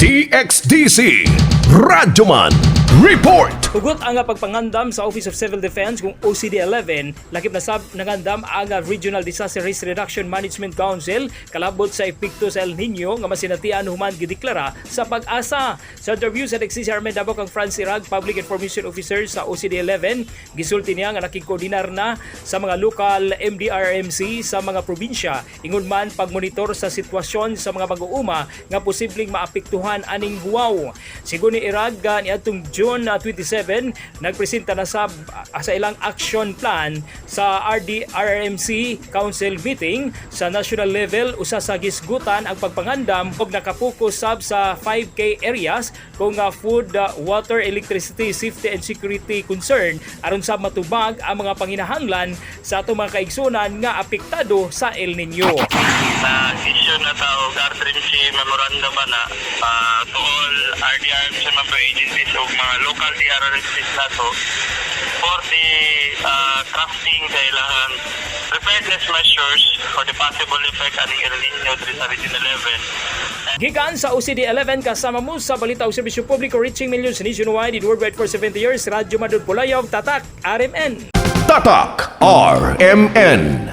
DXDC Radyoman Report. Hugot ang pagpangandam sa Office of Civil Defense kung OCD-11 lakip na sab nangandam ang Regional Disaster Risk Reduction Management Council kalabot sa epekto sa El Nino nga masinatian human gideklara sa pag-asa. Sa interview sa DXDC Armed Davao kang Franz Irag, Public Information Officer sa OCD-11, gisulti niya nga nakikoordinar na sa mga local MDRMC sa mga probinsya ingon man pagmonitor sa sitwasyon sa mga mag-uuma nga posibleng maapektuhan aning buwaw. Sigon ni Irag niadtong June 27 nagpresenta na sa ilang action plan sa RDRMC Council meeting sa national level. Usa sa gisgutan ang pagpangandam og nakapokus sab sa 5K areas kung food, water, electricity, safety and security concern aron sa matubag ang mga panginahanglan sa atong mga kaigsunan nga apektado sa El Nino. Na issue na sa RDRMC memorandum na to all RDRMC member agencies o mga local DRMCs na to for the crafting sa ilang preparedness measures for the possible effect aning El Nino sa Region 11. Gikan sa OCD-11 kasama mo sa balita o serbisyo publiko reaching millions nationwide and worldwide for 70 years. Radyo Madud Pulayov, Tatak, RMN. Tatak RMN.